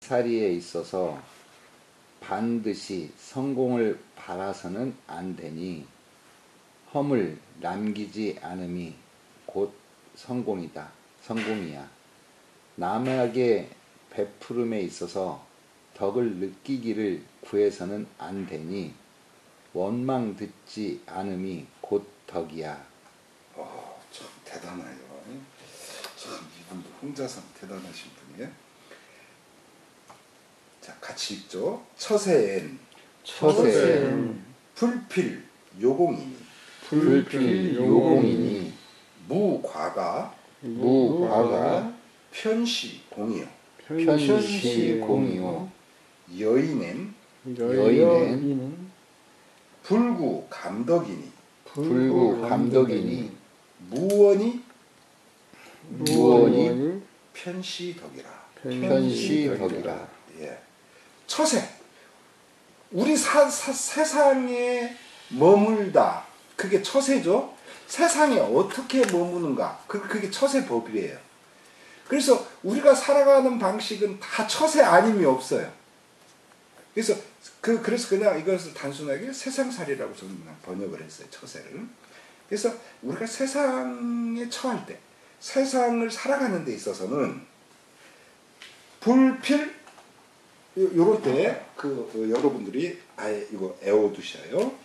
살이에 있어서 반드시 성공을 바라서는 안 되니 험을 남기지 않음이 곧 성공이야. 남에게 베푸름에 있어서 덕을 느끼기를 구해서는 안 되니 원망 듣지 않음이 곧 덕이야. 참 대단해요. 참 이분도 혼자서 대단하신 분이에요. 자, 같이 읽죠. 처세엔 불필 요공이니 무과가 편시공이요 여인엔 불구감덕이니 무원이 편시덕이라. 예. 처세. 우리 세상에 머물다. 그게 처세죠. 세상에 어떻게 머무는가. 그게 처세법이에요. 그래서 우리가 살아가는 방식은 다 처세 아님이 없어요. 그래서 그냥 이것을 단순하게 세상살이라고 저는 그냥 번역을 했어요. 처세를. 그래서 우리가 세상에 처할 때, 세상을 살아가는 데 있어서는 불필 요럴 때 여러분들이 아예 이거 애워두셔요.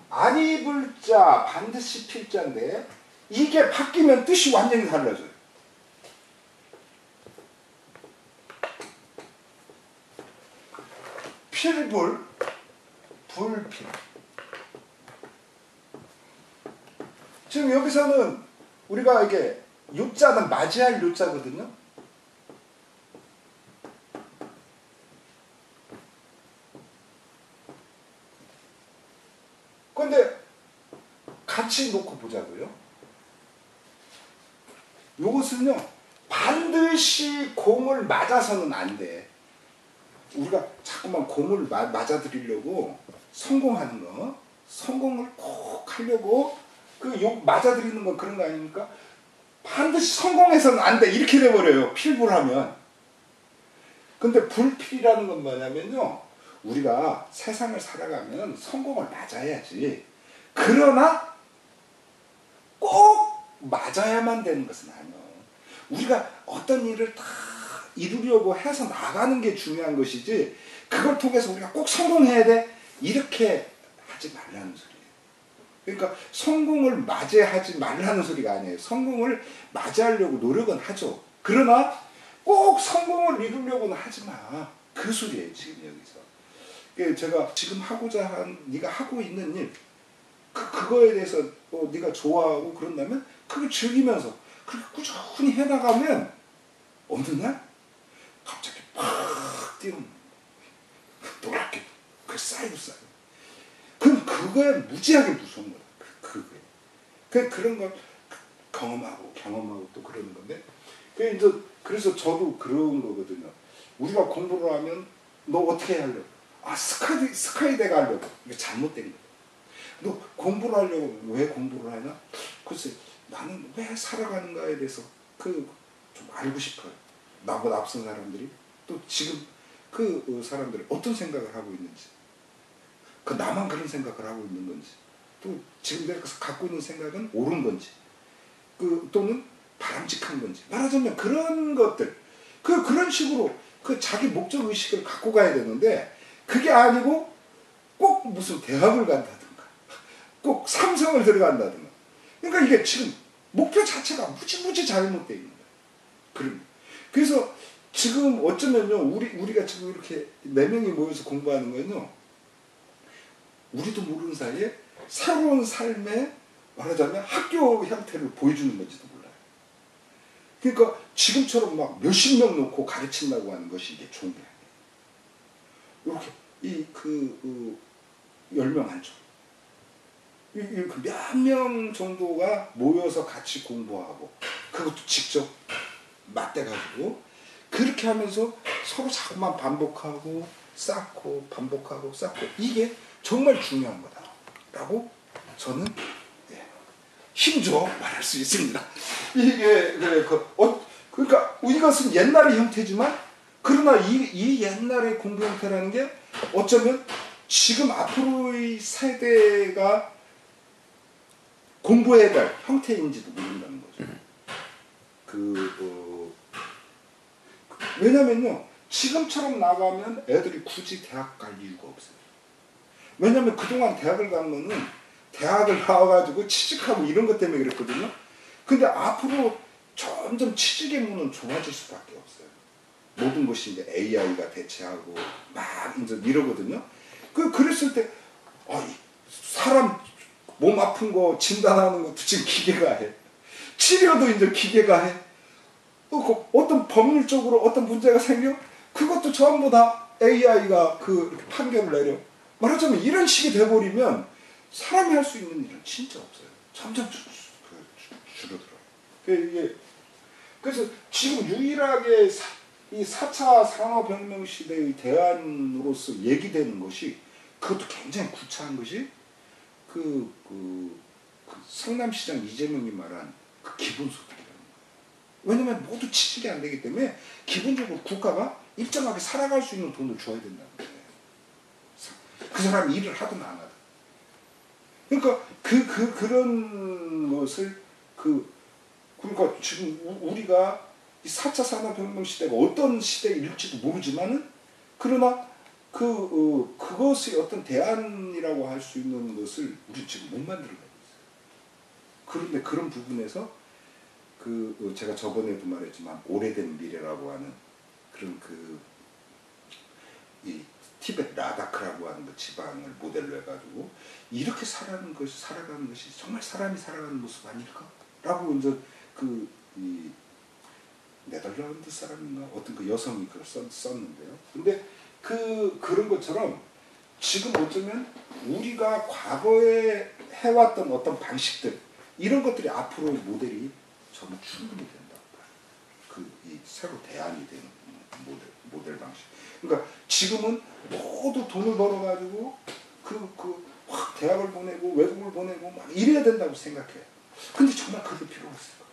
아니 불자 반드시 필자인데 이게 바뀌면 뜻이 완전히 달라져요. 필불, 불필. 지금 여기서는 우리가 이게 요자는 맞이할 요자거든요. 그런데 같이 놓고 보자고요. 요것은요 반드시 공을 맞아서는 안 돼. 우리가 자꾸만 공을 맞아들이려고 성공하는 거, 성공을 꼭 하려고 맞아들이는 건 그런 거 아닙니까? 반드시 성공해서는 안 돼. 이렇게 돼버려요. 필불하면. 근데 불필이라는 건 뭐냐면요. 우리가 세상을 살아가면 성공을 맞아야지. 그러나 꼭 맞아야만 되는 것은 아니에요. 우리가 어떤 일을 다 이루려고 해서 나가는 게 중요한 것이지 그걸 통해서 우리가 꼭 성공해야 돼 이렇게 하지 말라는 소리예요. 그러니까 성공을 맞이하지 말라는 소리가 아니에요. 성공을 맞이하려고 노력은 하죠. 그러나 꼭 성공을 이루려고는 하지 마. 그 소리예요. 지금 여기서. 제가 지금 하고자 한 네가 하고 있는 일 그거에 대해서 네가 좋아하고 그런다면 그걸 즐기면서 그렇게 꾸준히 해나가면 어느 날 갑자기 팍 뛰어오는 노랗게 그 쌓이고 쌓이고 그럼 그거에 무지하게 무서운 거야. 그런 걸 경험하고 또 그러는 건데 그래서 저도 그런 거거든요. 우리가 공부를 하면 너 어떻게 하려고? 스카이대가 하려고. 이게 잘못된 거야. 너 공부를 하려고 왜 공부를 하냐? 글쎄 나는 왜 살아가는가에 대해서 좀 알고 싶어요. 나보다 앞선 사람들이 또 지금 그 사람들이 어떤 생각을 하고 있는지 나만 그런 생각을 하고 있는 건지 또 지금 내가 갖고 있는 생각은 옳은 건지 또는 바람직한 건지 말하자면 그런 것들 그런 식으로 자기 목적 의식을 갖고 가야 되는데 그게 아니고 꼭 무슨 대학을 간다든가 꼭 삼성을 들어간다든가 그러니까 이게 지금 목표 자체가 무지 잘못되어 있는 거예요. 그래서 지금 어쩌면요 우리가 지금 이렇게 4명이 모여서 공부하는 거는요 우리도 모르는 사이에 새로운 삶의 말하자면 학교 형태를 보여주는 건지도 몰라요. 그러니까 지금처럼 막 몇십 명 놓고 가르친다고 하는 것이 이게 좋은 게 아니에요. 이렇게 10명 안 줘. 몇 명 정도가 모여서 같이 공부하고 그것도 직접 맞대가지고 그렇게 하면서 서로 자꾸만 반복하고 쌓고 반복하고 쌓고 이게 정말 중요한 거다라고 저는 힘줘 말할 수 있습니다. 이게 그러니까 이것은 옛날의 형태지만 그러나 이 옛날의 공부 형태라는 게 어쩌면 지금 앞으로의 세대가 공부해야 될 형태인지도 모른다는 거죠. 왜냐면요, 지금처럼 나가면 애들이 굳이 대학 갈 이유가 없어요. 왜냐면 그동안 대학을 가면은 대학을 나와가지고 취직하고 이런 것 때문에 그랬거든요. 근데 앞으로 점점 취직의 문은 좁아질 수밖에 없어요. 모든 것이 이제 AI가 대체하고 막 이제 이러거든요. 그랬을 때, 사람 몸 아픈 거 진단하는 것도 지금 기계가 해. 치료도 이제 기계가 해. 어떤 법률적으로 어떤 문제가 생겨? 그것도 전부 다 AI가 이렇게 판결을 내려. 말하자면 이런 식이 돼버리면 사람이 할 수 있는 일은 진짜 없어요. 점점 줄어들어요. 그래서 지금 유일하게 이 4차 산업혁명 시대의 대안으로서 얘기되는 것이 그것도 굉장히 구차한 것이 성남시장 이재명이 말한 그 기본소득이라는 거예요. 왜냐면 모두 취직이 안 되기 때문에 기본적으로 국가가 일정하게 살아갈 수 있는 돈을 줘야 된다는 거예요. 그 사람이 일을 하든 안 하든. 그러니까 그런 것을 그러니까 지금 우리가 이 4차 산업혁명 시대가 어떤 시대일지도 모르지만은 그러나 그것이 어떤 대안이라고 할 수 있는 것을 우리 지금 못 만들어가고 있어요. 그런데 그런 부분에서 제가 저번에도 말했지만 오래된 미래라고 하는 그런 이 티베트 라다크라고 하는 그 지방을 모델로 해가지고 이렇게 살아가는 것이 정말 사람이 살아가는 모습 아닐까? 라고 이제 이 네덜란드 사람인가 어떤 그 여성이 그걸 썼는데요. 근데 그런 것처럼 지금 어쩌면 우리가 과거에 해왔던 어떤 방식들 이런 것들이 앞으로의 모델이 정말 충분히 된다. 이 새로 대안이 되는 모델 방식. 그러니까 지금은 모두 돈을 벌어가지고 확 대학을 보내고 외국을 보내고 막 이래야 된다고 생각해요. 근데 정말 그럴 필요가 있을까?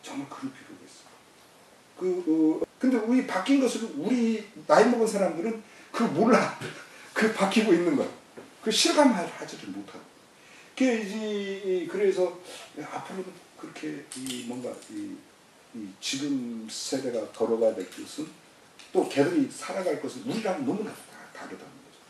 정말 그럴 필요가 있을까? 근데 우리 바뀐 것을 우리 나이 먹은 사람들은 그걸 몰라. 바뀌고 있는 거. 실감을 하지를 못하고. 그래서 앞으로는 그렇게 뭔가 지금 세대가 걸어가야 될 것은 또 걔들이 살아갈 것은 우리랑 너무나 다르다는 거죠.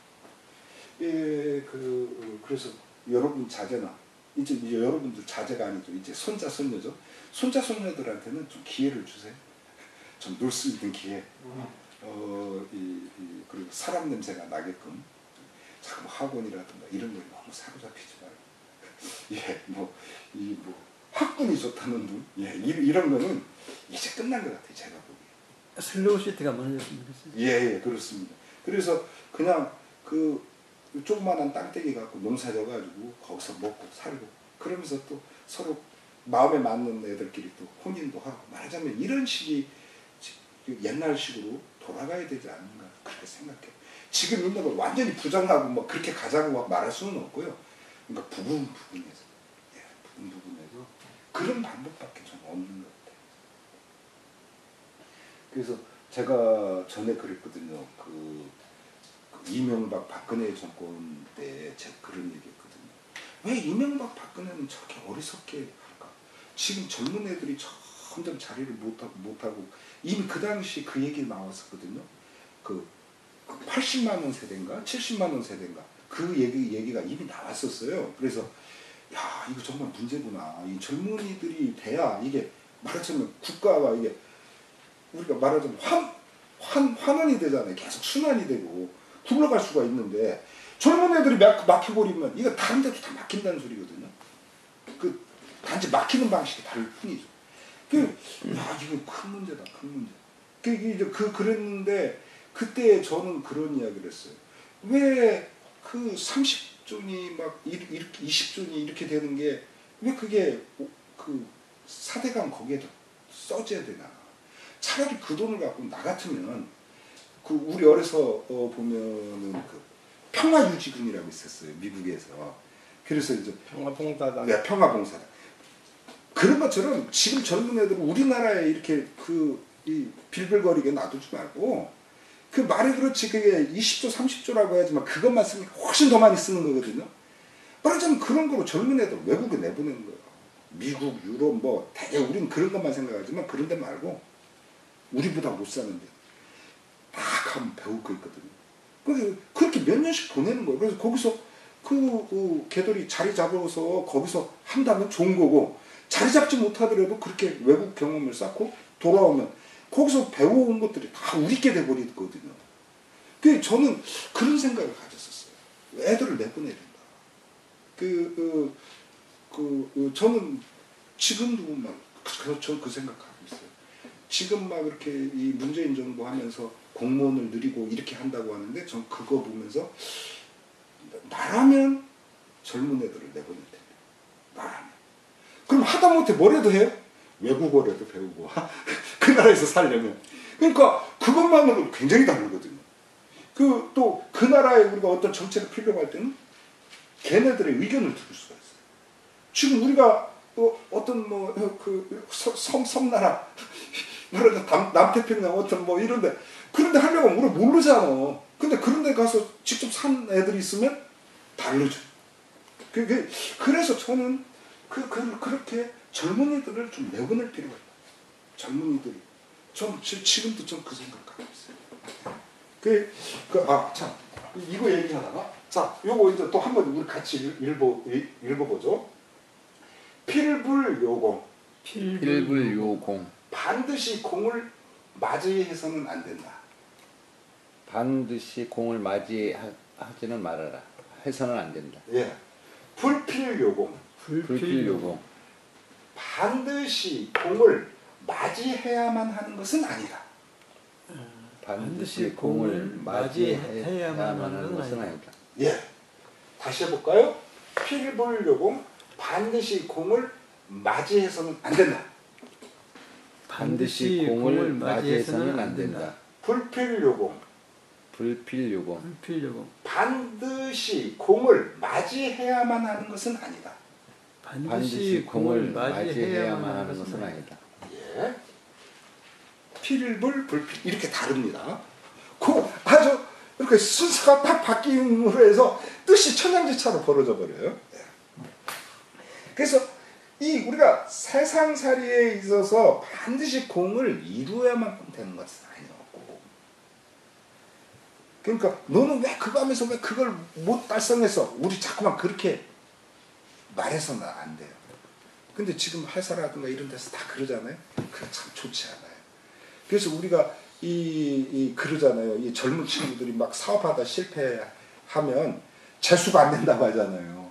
그래서 여러분 자제나 이제 여러분들 자제가 아니죠. 이제 손자 손녀죠. 손자 손녀들한테는 좀 기회를 주세요. 좀 놀 수 있는 기회. 그리고 사람 냄새가 나게끔 자꾸 학원이라든가 이런 거에 너무 사로잡히지 말고. 학군이 좋다는 분. 이런 거는 이제 끝난 것 같아요. 제가 보기에. 슬로우 시트가 많아졌습니다. 예, 그렇습니다. 그래서 그냥 조그만한 땅떼기 갖고 농사 져가지고 거기서 먹고 살고 그러면서 또 서로 마음에 맞는 애들끼리 또 혼인도 하고 말하자면 이런 식이 옛날식으로 돌아가야 되지 않는가 그렇게 생각해요. 지금 있는 걸 완전히 부정하고 뭐 그렇게 가자고 말할 수는 없고요. 그러니까 부분에서 그런 방법밖에 좀 없는 것 같아요. 그래서 제가 전에 그랬거든요. 이명박 박근혜 정권 때 제가 그런 얘기했거든요. 왜 이명박 박근혜는 저렇게 어리석게 할까? 지금 젊은 애들이 점점 자리를 못하고 이미 그 당시 그 얘기 나왔었거든요. 80만 원 세대인가 70만 원 세대인가 그 얘기가 이미 나왔었어요. 그래서 야 이거 정말 문제구나. 이 젊은이들이 돼야 이게 말하자면 국가가 이게 우리가 말하자면 환원이 되잖아요. 계속 순환이 되고 굴러갈 수가 있는데 젊은 애들이 막혀버리면 이거 다른 데도 다 막힌다는 소리거든요. 단지 막히는 방식이 다를 뿐이죠. 야 이거 큰 문제다, 큰 문제. 그랬는데 그때 저는 그런 이야기를 했어요. 왜 30존이 막 이렇게 20존이 이렇게 되는 게 왜 그게 4대강 거기에도 써줘야 되나? 차라리 그 돈을 갖고 나 같으면 그 우리 어려서 보면은 그 평화유지군이라고 있었어요 미국에서. 그래서 이제 평화봉사단. 네, 평화봉사단. 그런 것처럼 지금 젊은 애들은 우리나라에 이렇게 이 빌빌거리게 놔두지 말고 그 말이 그렇지 그게 20조 30조라고 하지만 그것만 쓰면 훨씬 더 많이 쓰는 거거든요. 말하자면 그런 거로 젊은 애들 외국에 내보내는 거예요. 미국, 유럽 뭐 되게 우리는 그런 것만 생각하지만 그런 데 말고 우리보다 못 사는데 딱 가면 배울 거 있거든요. 그래서 그렇게 몇 년씩 보내는 거예요. 그래서 거기서 걔들이 자리 잡아서 거기서 한다면 좋은 거고 자리 잡지 못하더라도 그렇게 외국 경험을 쌓고 돌아오면 거기서 배워온 것들이 다 우리께 돼버리거든요. 그 저는 그런 생각을 가졌었어요. 애들을 내보내야 된다. 저는 지금도 막 저는 그 생각하고 있어요. 지금 막 이렇게 이 문재인 정부 하면서 공무원을 늘리고 이렇게 한다고 하는데 전 그거 보면서 나라면 젊은 애들을 내보낼 텐데 나라면 그럼 하다못해 뭐라도 해요? 외국어라도 배우고 그 나라에서 살려면 그러니까 그것만으로도 굉장히 다르거든요. 또 그 나라에 우리가 어떤 정책을 필요로 할 때는 걔네들의 의견을 들을 수가 있어요. 지금 우리가 어떤 섬나라 남태평양 어떤 뭐 이런데 그런데 하려고 하면 우리 모르잖아. 근데 그런데 가서 직접 산 애들이 있으면 다르죠. 그래서 저는 그렇게 젊은이들을 좀 내보낼 필요가 있다. 젊은이들이 지금도 좀 그 생각하고 있어요. 참 이거 얘기하다가 자 요거 이제 또 한번 우리 같이 읽어보죠. 필불요공. 필불요공. 반드시 공을 맞이해서는 안 된다. 반드시 공을 맞이하지는 말아라. 해서는 안 된다. 예. 불필요공. 불필요공. 반드시 공을 맞이해야만 하는 것은 아니다. 반드시 공을 맞이해야만 하는 것은 아니다. 예. 다시 해볼까요? 필불요공. 반드시 공을 맞이해서는 안 된다. 반드시 공을 맞이해서는 안 된다. 불필요공. 불필요공. 반드시 공을 맞이해야만 하는 것은 아니다. 반드시 공을 맞이해야만 하는 것은 아니다. 예. 필불, 불필 이렇게 다릅니다. 아주 이렇게 순서가 딱 바뀜으로 해서 뜻이 천양지차로 벌어져 버려요. 예. 그래서 우리가 세상살이에 있어서 반드시 공을 이루어야만 되는 것은 아니었고, 그러니까 너는 왜 그거 하면서 왜 그걸 못 달성했어? 우리 자꾸만 그렇게 말해서는 안 돼요. 근데 지금 회사라든가 이런 데서 다 그러잖아요. 그게 참 좋지 않아요. 그래서 우리가 그러잖아요. 이 젊은 친구들이 막 사업하다 실패하면 재수가 안 된다고 하잖아요.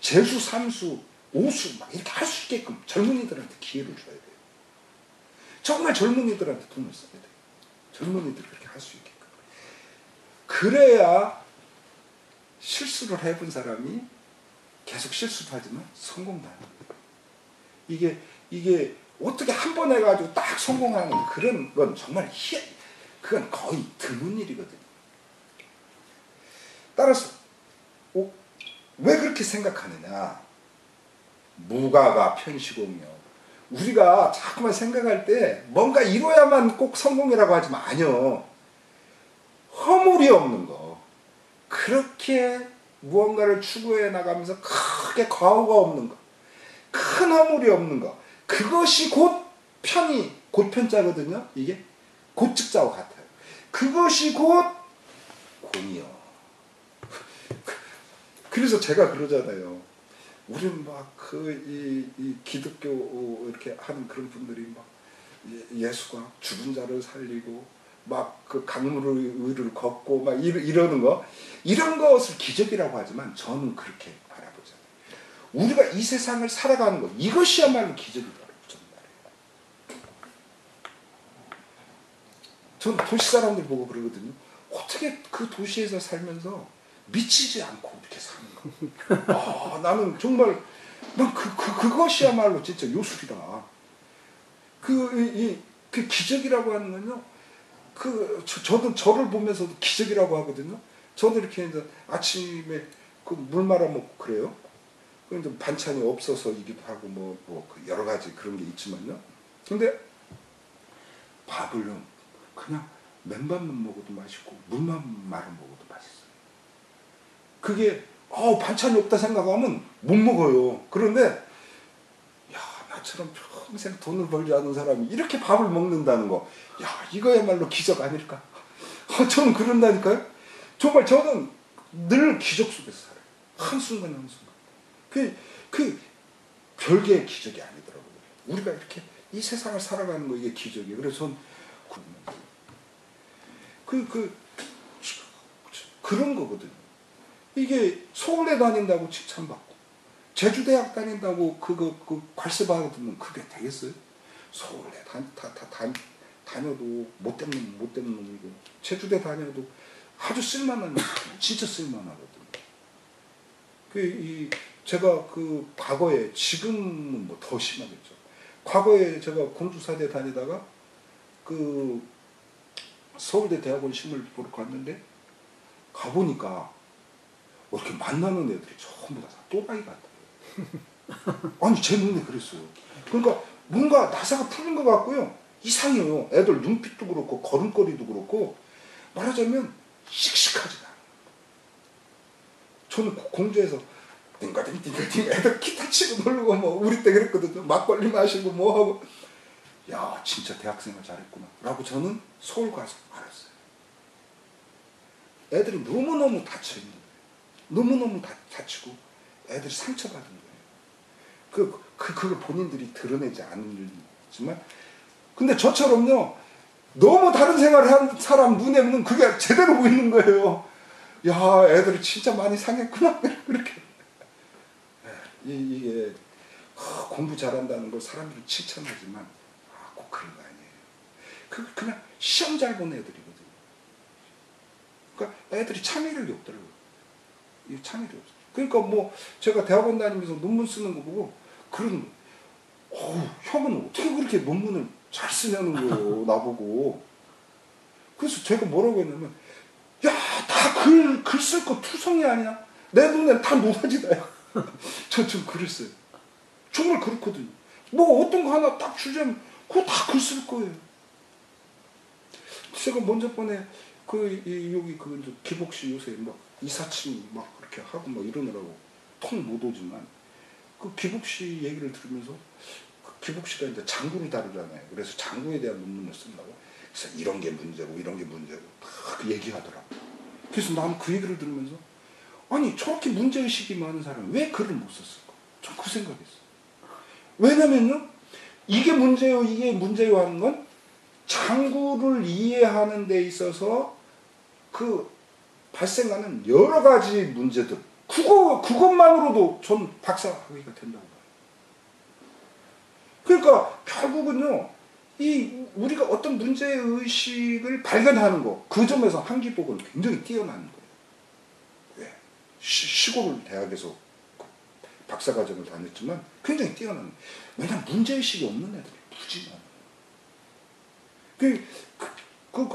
재수, 삼수, 오수 막 이렇게 할 수 있게끔 젊은이들한테 기회를 줘야 돼요. 정말 젊은이들한테 돈을 써야 돼요. 젊은이들 그렇게 할 수 있게끔. 그래야 실수를 해본 사람이 계속 실수도 하지만 성공도 하는 거예요. 이게 어떻게 한 번 해가지고 딱 성공하는 그런 건 정말 그건 거의 드문 일이거든요. 따라서 왜 그렇게 생각하느냐? 무가가 편시공이요. 우리가 자꾸만 생각할 때 뭔가 이뤄야만 꼭 성공이라고 하지만 아니요. 허물이 없는 거. 그렇게 무언가를 추구해 나가면서 크게 과오가 없는 거. 큰 허물이 없는 거. 그것이 곧 편자거든요. 이게 곧즉자와 같아요. 그것이 곧 공이요. 그래서 제가 그러잖아요. 우리는 막 이 기독교 이렇게 하는 그런 분들이 막 예수가 죽은 자를 살리고 막 그 강물을 걷고 막 이러는 거, 이런 것을 기적이라고 하지만 저는 그렇게 바라보잖아요. 우리가 이 세상을 살아가는 것, 이것이야말로 기적이라고 저는 말해요. 전 도시 사람들 보고 그러거든요. 어떻게 그 도시에서 살면서 미치지 않고 이렇게 사는 거. 나는 정말 그것이야말로 진짜 요술이다. 그 기적이라고 하는 건요, 저도 저를 보면서도 기적이라고 하거든요. 저도 이렇게 이제 아침에 그 물 말아 먹고 그래요. 근데 반찬이 없어서이기도 하고 그 여러 가지 그런 게 있지만요. 근데 밥을요 그냥 맨밥만 먹어도 맛있고 물만 말아 먹어도 맛있어요. 그게 반찬이 없다 생각하면 못 먹어요. 그런데 야, 나처럼 평생 돈을 벌지 않은 사람이 이렇게 밥을 먹는다는 거, 야, 이거야말로 기적 아닐까? 저는 그런다니까요. 정말 저는 늘 기적 속에서 살아요. 한순간 한순간. 그 별개의 기적이 아니더라고요. 우리가 이렇게 이 세상을 살아가는 거, 이게 기적이에요. 그래서 저는 그런 거거든요. 이게 서울대 다닌다고 칭찬받고 제주대학 다닌다고 그 괄세 받으면 그게 되겠어요? 서울대 다녀도 못된 놈이고 제주대 다녀도 아주 쓸만한, 진짜 쓸만하거든요. 제가 과거에, 지금은 뭐 더 심하겠죠. 과거에 제가 공주사대 다니다가 서울대 대학원 시험을 보러 갔는데 가보니까 이렇게 만나는 애들이 전부 다 또라이 같아요. 아니 제 눈에 그랬어요. 그러니까 뭔가 나사가 풀린 것 같고요. 이상해요. 애들 눈빛도 그렇고 걸음걸이도 그렇고 말하자면 씩씩하지가 않아요. 저는 공주에서 띵가띵 애들 기타 치고 놀고 우리 때 그랬거든요. 막걸리 마시고 하고, 야 진짜 대학생활 잘했구나 라고 저는 서울 가서 알았어요. 애들이 너무너무 다쳐있는 거예요. 너무너무 다치고 애들이 상처받은 거예요. 그걸 본인들이 드러내지 않지만, 근데 저처럼요 너무 다른 생활을 한 사람 눈에는 그게 제대로 보이는 거예요. 야, 애들이 진짜 많이 상했구나. 그렇게. 이게 공부 잘한다는 걸 사람들이 칭찬하지만 꼭 그런 거 아니에요. 그냥 시험 잘 본 애들이거든요. 그러니까 애들이 참여력이 없더라고요. 참여력이 없어요. 그러니까 제가 대학원 다니면서 논문 쓰는 거 보고 그런, 형은 어떻게 그렇게 논문을 잘 쓰냐는 거예요, 나보고. 그래서 제가 뭐라고 했냐면, 야, 다 글 쓸 거 투성이 아니야? 내 눈엔 다 노다지다야. 좀 그랬어요. 정말 그렇거든요. 어떤 거 하나 딱 주자면 그거 다 글 쓸 거예요. 제가 먼저 번에 여기 기복씨 요새 이사침 그렇게 하고 이러느라고 통 못 오지만 기복씨 얘기를 들으면서 기복씨가 이제 장구를 다루잖아요. 그래서 장구에 대한 논문을 쓴다고. 그래서 이런 게 문제고 이런 게 문제고 막 얘기하더라고요. 그래서 나는 그 얘기를 들으면서, 아니 저렇게 문제의식이 많은 사람이 왜 글을 못 썼을까? 전 그 생각했어요. 왜냐면요, 이게 문제요 하는 건 장구를 이해하는 데 있어서 발생하는 여러 가지 문제들, 그것만으로도 전 박사학위가 된다고 봐요. 그러니까 결국은요, 우리가 어떤 문제의식을 발견하는 거, 그 점에서 한기복은 굉장히 뛰어난 거예요. 왜? 시골 대학에서 박사과정을 다녔지만 굉장히 뛰어난 거예요. 왜냐면 문제의식이 없는 애들이 무지 많아요.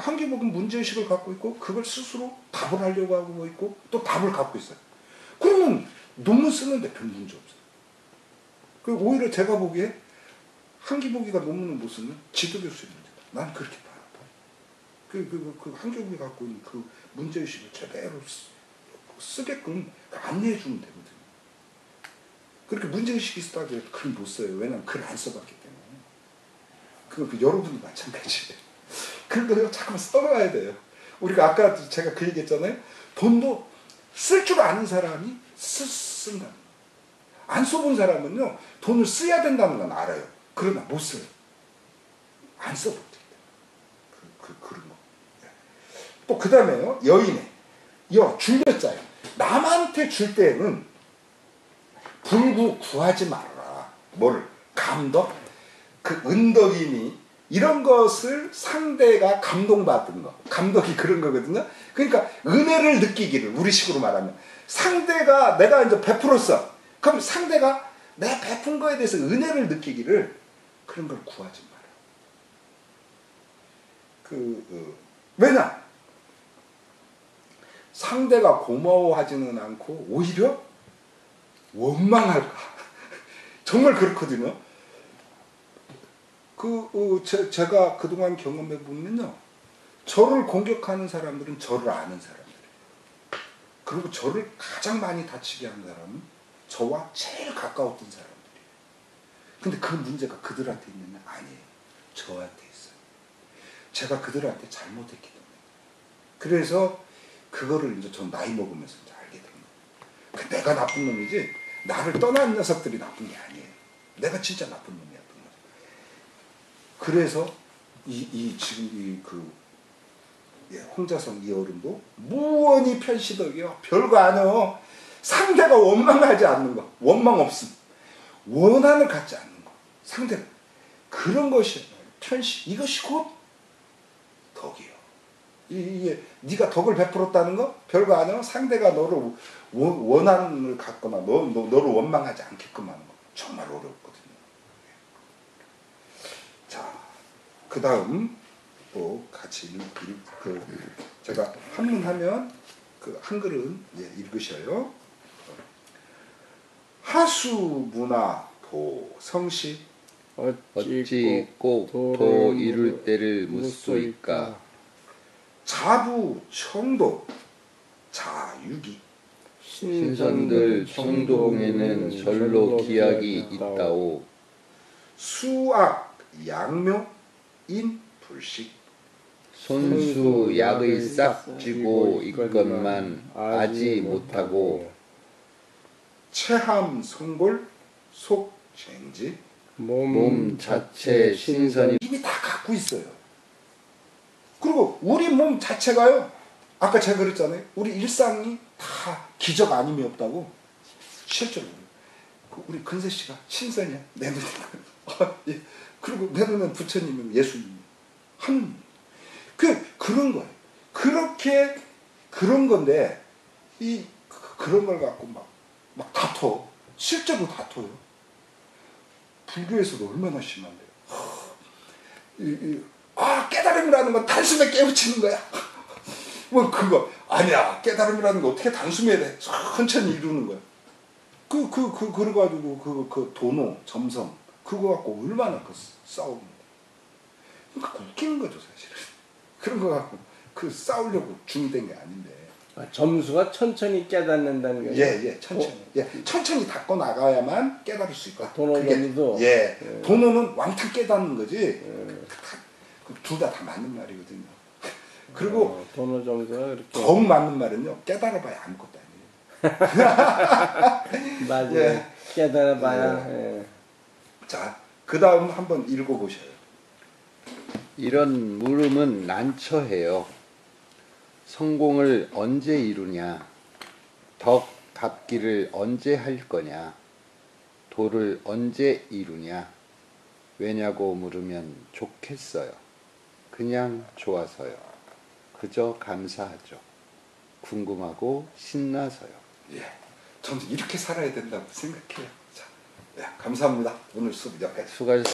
한기복은 문제의식을 갖고 있고 그걸 스스로 답을 하려고 하고 있고 또 답을 갖고 있어요. 그러면 논문 쓰는데 별 문제 없어요. 오히려 제가 보기에 한기복이가 논문을 못 쓰면 지도교수의 문제다. 난 그렇게 봐요. 한기복이 갖고 있는 그 문제의식을 제대로 쓰게끔 안내해주면 되거든요. 그렇게 문제의식이 있다고 해도 글 못 써요. 왜냐면 글 안 써봤기 때문에. 여러분도 마찬가지예요. 글도 잠깐만 써봐야 돼요. 우리가 아까 제가 그 얘기했잖아요. 돈도 쓸 줄 아는 사람이 쓴다. 안 써본 사람은요, 돈을 써야 된다는 건 알아요. 그러나 못 써요. 안 써봤기 때문에. 그런 거. 또 그 다음에요, 여인의 줄여자예요. 남한테 줄 때는 불구 구하지 말아라. 뭐를? 감덕? 은덕이니 이런 것을 상대가 감동받은 거. 감덕이 그런 거거든요. 그러니까 은혜를 느끼기를, 우리식으로 말하면 상대가, 내가 이제 베풀었어. 그럼 상대가 내가 베푼 거에 대해서 은혜를 느끼기를, 그런 걸 구하지 마라. 왜냐? 상대가 고마워하지는 않고 오히려 원망할까? 정말 그렇거든요. 제가 그동안 경험해 보면요, 저를 공격하는 사람들은 저를 아는 사람들이에요. 그리고 저를 가장 많이 다치게 한 사람은 저와 제일 가까웠던 사람들이에요. 근데 그 문제가 그들한테 있느냐? 아니에요. 저한테 있어요. 제가 그들한테 잘못했기 때문에. 그래서 그거를 이제 전 나이 먹으면서 이제 알게 된 거예요. 내가 나쁜 놈이지 나를 떠난 녀석들이 나쁜 게 아니에요. 내가 진짜 나쁜 놈이었던 거죠. 그래서 지금 홍자성 이 어른도 무언이 편시덕이요. 별거 아니요. 상대가 원망하지 않는 거. 원망 없음. 원한을 갖지 않는 거. 상대가. 그런 것이 편시. 이것이 곧 덕이요. 이게 네가 덕을 베풀었다는 거 별거 아니야. 상대가 너를 원한을 갖거나 너를 원망하지 않게끔 하는 거 정말 어렵거든요. 자, 그 다음 또 같이 제가 한문하면 그 한글은 읽으셔요. 하수문화 도성시 어찌 꼭 도 이룰 때를 묻소이까. 자부 청도 자유기. 신선들 청동에는 절로 기약이 있다오. 수악 양묘 인 불식. 손수 약의 싹 쥐고 있건만 아지 못하고. 체함 성골 속 쟁지. 몸 자체 신선이 이미 다 갖고 있어요. 그리고 우리 몸 자체가요, 아까 제가 그랬잖아요. 우리 일상이 다 기적 아님이 없다고. 실제로 우리 근세 씨가 신선이야. 내 눈에. 예. 그리고 내 눈엔 부처님이 예수님이 그런 거예요. 그렇게 그런 건데 그런 걸 갖고 막 다퉈. 실제로 다퉈요. 불교에서도 얼마나 심한데요. 깨달음이라는 건 단숨에 깨우치는 거야. 뭐 그거 아니야. 깨달음이라는 거 어떻게 단숨에 돼? 천천히 이루는 거야. 그래가지고 그 도노 점성 그거 갖고 얼마나 싸우는데. 그러니까 웃기는 거죠 사실은. 그런 거 갖고 싸우려고 중이 된 게 아닌데. 점수가 천천히 깨닫는다는 거예요. 예, 천천히. 천천히 닦고 나가야만 깨달을 수 있다. 도노점도. 도노는 왕창 깨닫는 거지. 둘 다 맞는 말이거든요. 그리고 도노점수가 그렇게 더욱 맞는 말은요. 깨달아봐야 아무것도 아니에요. 맞아요. 깨달아봐야. 자, 그 다음 한번 읽어보셔요. 이런 물음은 난처해요. 성공을 언제 이루냐? 덕 갚기를 언제 할 거냐? 도를 언제 이루냐? 왜냐고 물으면 좋겠어요. 그냥 좋아서요. 그저 감사하죠. 궁금하고 신나서요. 예, 저는 이렇게 살아야 된다고 생각해요. 자, 감사합니다. 오늘 수업 여기까지. 수고하셨습니다.